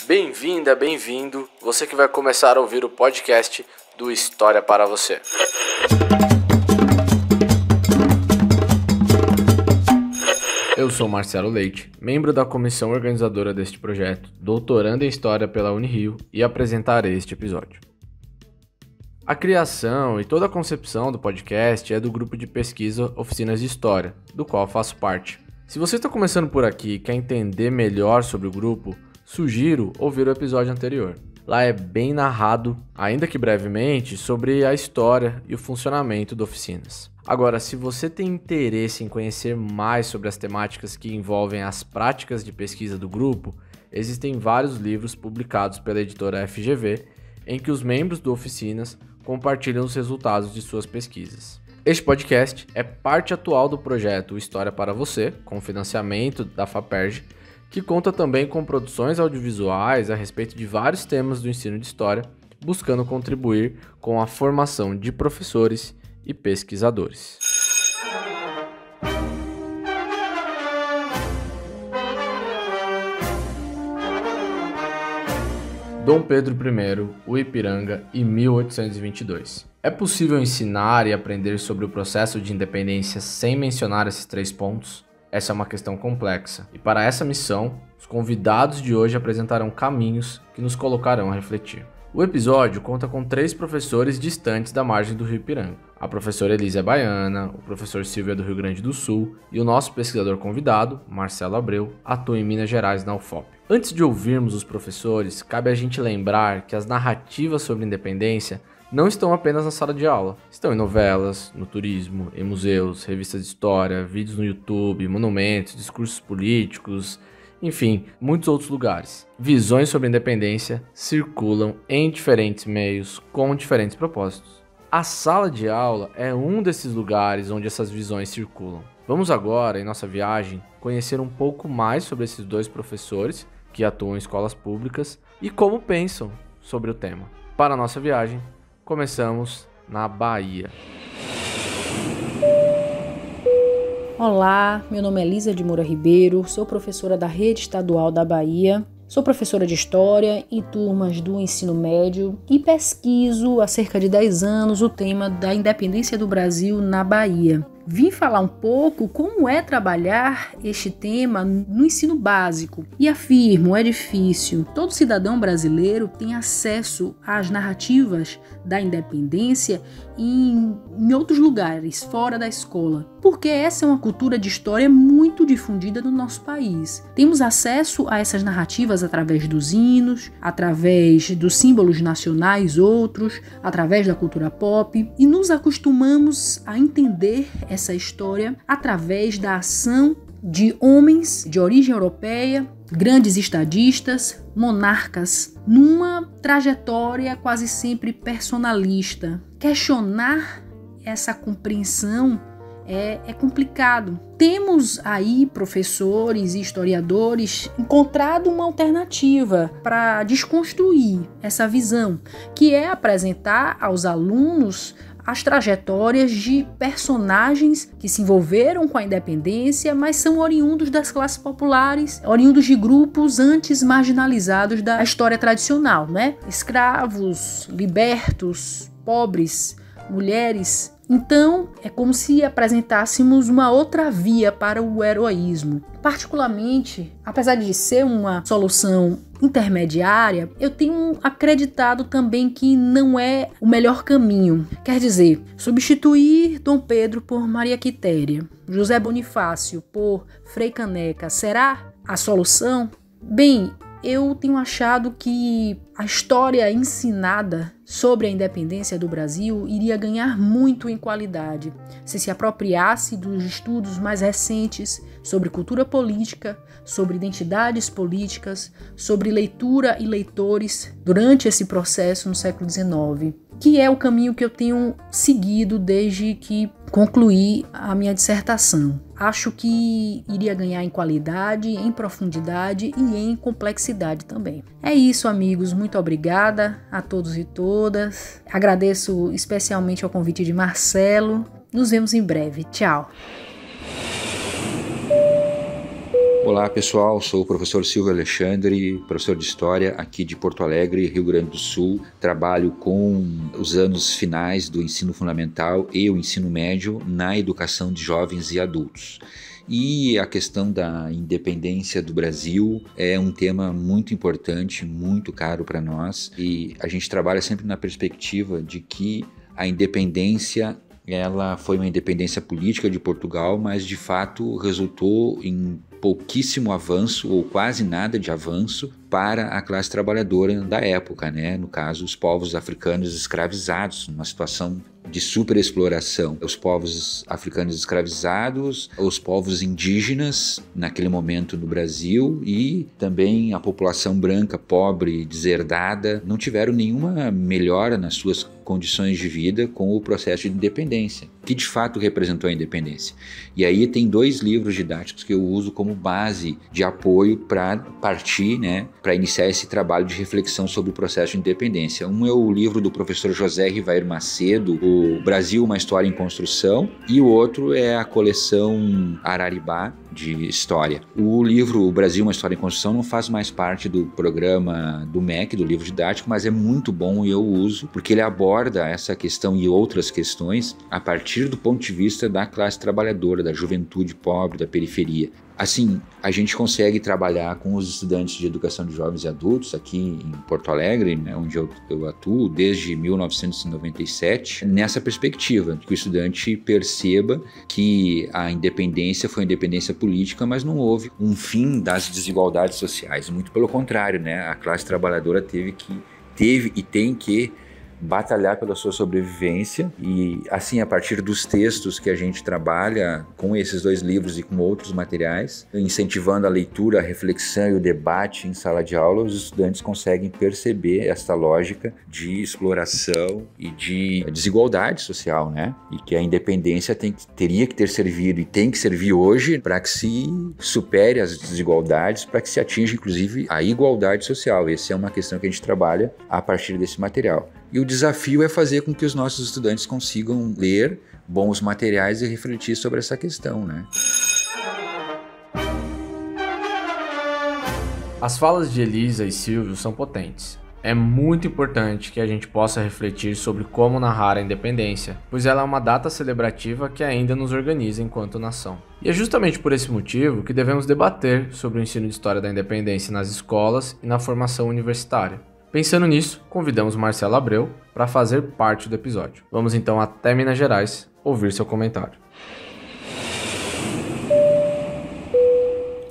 Bem-vinda, bem-vindo, você que vai começar a ouvir o podcast do História para Você. Eu sou Marcelo Leite, membro da comissão organizadora deste projeto, doutorando em História pela Unirio e apresentarei este episódio. A criação e toda a concepção do podcast é do grupo de pesquisa Oficinas de História, do qual faço parte. Se você está começando por aqui e quer entender melhor sobre o grupo, sugiro ouvir o episódio anterior. Lá é bem narrado, ainda que brevemente, sobre a história e o funcionamento do Oficinas. Agora, se você tem interesse em conhecer mais sobre as temáticas que envolvem as práticas de pesquisa do grupo, existem vários livros publicados pela editora FGV, em que os membros do Oficinas compartilham os resultados de suas pesquisas. Este podcast é parte atual do projeto História para Você, com financiamento da FAPERJ, que conta também com produções audiovisuais a respeito de vários temas do ensino de história, buscando contribuir com a formação de professores e pesquisadores. Dom Pedro I, o Ipiranga e 1822. É possível ensinar e aprender sobre o processo de independência sem mencionar esses 3 pontos? Essa é uma questão complexa, e para essa missão, os convidados de hoje apresentarão caminhos que nos colocarão a refletir. O episódio conta com 3 professores distantes da margem do Rio Ipiranga. A professora Elisa é baiana, o professor Silvio é do Rio Grande do Sul e o nosso pesquisador convidado, Marcelo Abreu, atua em Minas Gerais na UFOP. Antes de ouvirmos os professores, cabe a gente lembrar que as narrativas sobre independência não estão apenas na sala de aula. Estão em novelas, no turismo, em museus, revistas de história, vídeos no YouTube, monumentos, discursos políticos, enfim, muitos outros lugares. Visões sobre independência circulam em diferentes meios, com diferentes propósitos. A sala de aula é um desses lugares onde essas visões circulam. Vamos agora, em nossa viagem, conhecer um pouco mais sobre esses 2 professores que atuam em escolas públicas e como pensam sobre o tema. Para a nossa viagem, começamos na Bahia. Olá, meu nome é Elisa de Moura Ribeiro, sou professora da Rede Estadual da Bahia, sou professora de História em turmas do ensino médio e pesquiso há cerca de 10 anos o tema da independência do Brasil na Bahia. Vim falar um pouco como é trabalhar este tema no ensino básico. E afirmo, é difícil. Todo cidadão brasileiro tem acesso às narrativas da independência em outros lugares, fora da escola. Porque essa é uma cultura de história muito difundida no nosso país. Temos acesso a essas narrativas através dos hinos, através dos símbolos nacionais outros, através da cultura pop. E nos acostumamos a entender essa história através da ação de homens de origem europeia, grandes estadistas, monarcas, numa trajetória quase sempre personalista. Questionar essa compreensão é complicado. Temos aí professores e historiadores encontrado uma alternativa para desconstruir essa visão, que é apresentar aos alunos as trajetórias de personagens que se envolveram com a independência, mas são oriundos das classes populares, oriundos de grupos antes marginalizados da história tradicional, né? Escravos, libertos, pobres, mulheres. Então, é como se apresentássemos uma outra via para o heroísmo. Particularmente, apesar de ser uma solução intermediária, eu tenho acreditado também que não é o melhor caminho. Quer dizer, substituir Dom Pedro por Maria Quitéria, José Bonifácio por Frei Caneca, será a solução? Bem, eu tenho achado que a história ensinada sobre a independência do Brasil iria ganhar muito em qualidade se apropriasse dos estudos mais recentes sobre cultura política, sobre identidades políticas, sobre leitura e leitores durante esse processo no século XIX, que é o caminho que eu tenho seguido desde que concluí a minha dissertação. Acho que iria ganhar em qualidade, em profundidade e em complexidade também. É isso, amigos. Muito obrigada a todos e todas. Agradeço especialmente ao convite de Marcelo. Nos vemos em breve. Tchau. Olá pessoal, sou o professor Silvio Alexandre, professor de História aqui de Porto Alegre, Rio Grande do Sul. Trabalho com os anos finais do ensino fundamental e o ensino médio na educação de jovens e adultos. E a questão da independência do Brasil é um tema muito importante, muito caro para nós. E a gente trabalha sempre na perspectiva de que a independência ela foi uma independência política de Portugal, mas de fato resultou em pouquíssimo avanço ou quase nada de avanço para a classe trabalhadora da época, né? No caso, os povos africanos escravizados, numa situação de superexploração. Os povos africanos escravizados, os povos indígenas naquele momento no Brasil e também a população branca, pobre, deserdada, não tiveram nenhuma melhora nas suas condições de vida com o processo de independência, que de fato representou a independência. E aí tem 2 livros didáticos que eu uso como base de apoio para partir, né, para iniciar esse trabalho de reflexão sobre o processo de independência. Um é o livro do professor José Rivair Macedo, O Brasil, uma História em Construção, e o outro é a coleção Araribá, de História. O livro O Brasil, uma História em Construção não faz mais parte do programa do MEC, do livro didático, mas é muito bom e eu uso, porque ele aborda essa questão e outras questões a partir do ponto de vista da classe trabalhadora, da juventude pobre, da periferia. Assim, a gente consegue trabalhar com os estudantes de educação de jovens e adultos aqui em Porto Alegre, né, onde eu atuo desde 1997, nessa perspectiva, de que o estudante perceba que a independência foi uma independência política, mas não houve um fim das desigualdades sociais. Muito pelo contrário, né, a classe trabalhadora teve e tem que batalhar pela sua sobrevivência e assim a partir dos textos que a gente trabalha com esses 2 livros e com outros materiais, incentivando a leitura, a reflexão e o debate em sala de aula, os estudantes conseguem perceber essa lógica de exploração e de desigualdade social, né? E que a independência teria que ter servido e tem que servir hoje para que se supere as desigualdades, para que se atinja inclusive a igualdade social. Essa é uma questão que a gente trabalha a partir desse material. E o desafio é fazer com que os nossos estudantes consigam ler bons materiais e refletir sobre essa questão, né? As falas de Elisa e Silvio são potentes. É muito importante que a gente possa refletir sobre como narrar a independência, pois ela é uma data celebrativa que ainda nos organiza enquanto nação. E é justamente por esse motivo que devemos debater sobre o ensino de história da independência nas escolas e na formação universitária. Pensando nisso, convidamos Marcelo Abreu para fazer parte do episódio. Vamos então até Minas Gerais ouvir seu comentário.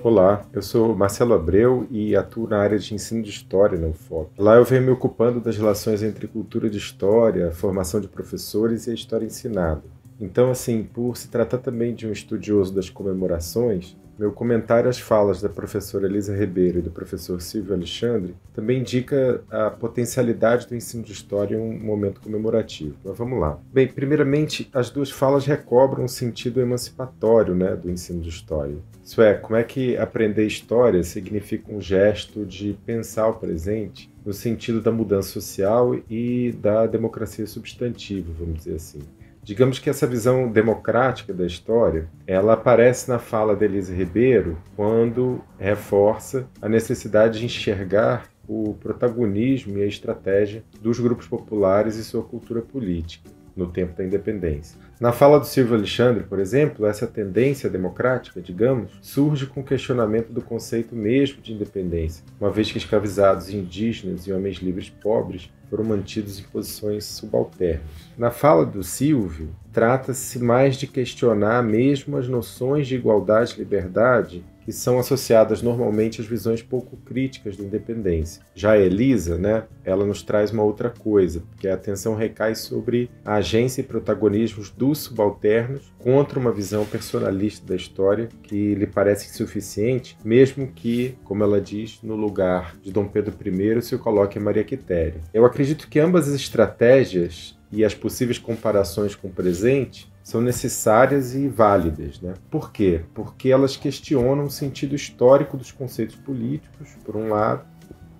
Olá, eu sou Marcelo Abreu e atuo na área de ensino de História na UFOP. Lá eu venho me ocupando das relações entre cultura de história, formação de professores e a história ensinada. Então, assim, por se tratar também de um estudioso das comemorações, meu comentário às falas da professora Elisa Ribeiro e do professor Silvio Alexandre também indica a potencialidade do ensino de história em um momento comemorativo. Mas vamos lá. Bem, primeiramente, as 2 falas recobram um sentido emancipatório, né, do ensino de história. Isso é, como é que aprender história significa um gesto de pensar o presente no sentido da mudança social e da democracia substantiva, vamos dizer assim. Digamos que essa visão democrática da história, ela aparece na fala de Elisa Ribeiro quando reforça a necessidade de enxergar o protagonismo e a estratégia dos grupos populares e sua cultura política no tempo da independência. Na fala do Silvio Alexandre, por exemplo, essa tendência democrática, digamos, surge com o questionamento do conceito mesmo de independência, uma vez que escravizados indígenas e homens livres pobres foram mantidos em posições subalternas. Na fala do Silvio, trata-se mais de questionar mesmo as noções de igualdade e liberdade que são associadas normalmente às visões pouco críticas da independência. Já a Elisa, ela nos traz uma outra coisa, porque a atenção recai sobre a agência e protagonismos dos subalternos contra uma visão personalista da história que lhe parece insuficiente, mesmo que, como ela diz, no lugar de Dom Pedro I se coloque Maria Quitéria. Eu acredito que ambas as estratégias e as possíveis comparações com o presente são necessárias e válidas, Por quê? Porque elas questionam o sentido histórico dos conceitos políticos, por um lado,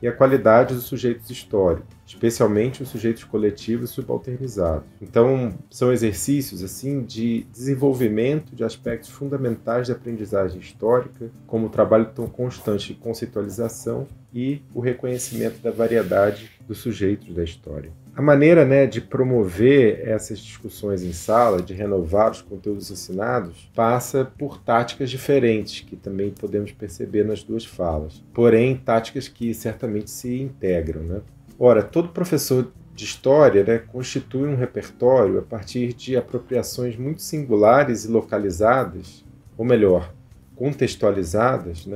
e a qualidade dos sujeitos históricos, especialmente os sujeitos coletivos subalternizados. Então, são exercícios assim de desenvolvimento de aspectos fundamentais da aprendizagem histórica, como o trabalho tão constante de conceitualização e o reconhecimento da variedade dos sujeitos da história. A maneira, de promover essas discussões em sala, de renovar os conteúdos ensinados, passa por táticas diferentes, que também podemos perceber nas duas falas. Porém, táticas que certamente se integram, Ora, todo professor de história constitui um repertório a partir de apropriações muito singulares e localizadas, ou melhor, contextualizadas,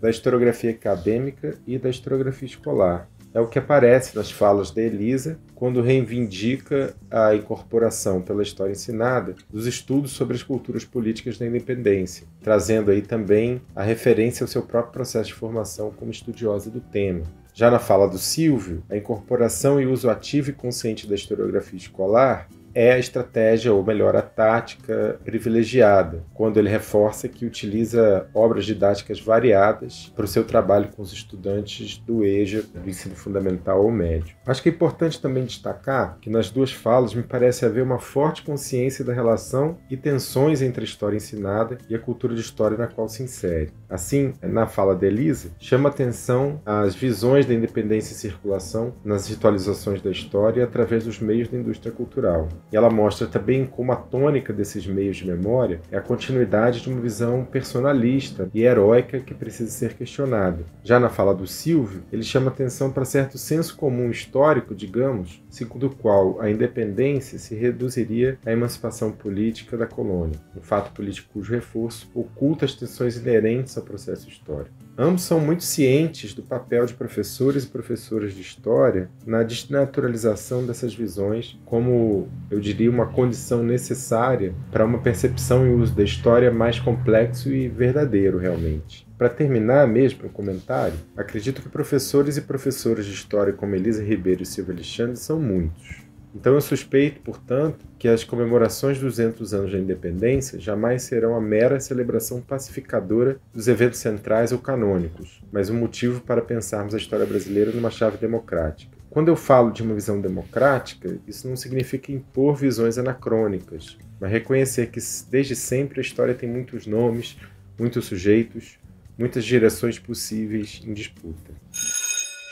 da historiografia acadêmica e da historiografia escolar. É o que aparece nas falas da Elisa, quando reivindica a incorporação pela história ensinada dos estudos sobre as culturas políticas da independência, trazendo aí também a referência ao seu próprio processo de formação como estudiosa do tema. Já na fala do Silvio, a incorporação e uso ativo e consciente da historiografia escolar é a estratégia, ou melhor, a tática privilegiada, quando ele reforça que utiliza obras didáticas variadas para o seu trabalho com os estudantes do EJA, do ensino fundamental ou médio. Acho que é importante também destacar que nas duas falas me parece haver uma forte consciência da relação e tensões entre a história ensinada e a cultura de história na qual se insere. Assim, na fala de Elisa, chama atenção às visões da independência e circulação nas ritualizações da história através dos meios da indústria cultural. E ela mostra também como a tônica desses meios de memória é a continuidade de uma visão personalista e heróica que precisa ser questionada. Já na fala do Silvio, ele chama atenção para certo senso comum histórico, digamos, segundo o qual a independência se reduziria à emancipação política da colônia, um fato político cujo reforço oculta as tensões inerentes ao processo histórico. Ambos são muito cientes do papel de professores e professoras de história na desnaturalização dessas visões como, eu diria, uma condição necessária para uma percepção e uso da história mais complexo e verdadeiro, realmente. Para terminar mesmo o comentário, acredito que professores e professoras de história como Elisa Ribeiro e Silvio Alexandre são muitos. Então eu suspeito, portanto, que as comemorações dos 200 anos da independência jamais serão a mera celebração pacificadora dos eventos centrais ou canônicos, mas um motivo para pensarmos a história brasileira numa chave democrática. Quando eu falo de uma visão democrática, isso não significa impor visões anacrônicas, mas reconhecer que desde sempre a história tem muitos nomes, muitos sujeitos, muitas direções possíveis em disputa.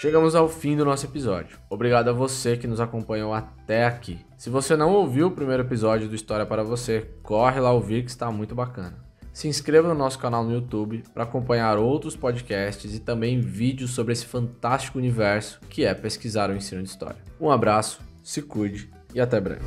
Chegamos ao fim do nosso episódio. Obrigado a você que nos acompanhou até aqui. Se você não ouviu o primeiro episódio do História para Você, corre lá ouvir que está muito bacana. Se inscreva no nosso canal no YouTube para acompanhar outros podcasts e também vídeos sobre esse fantástico universo que é pesquisar o ensino de história. Um abraço, se cuide e até breve.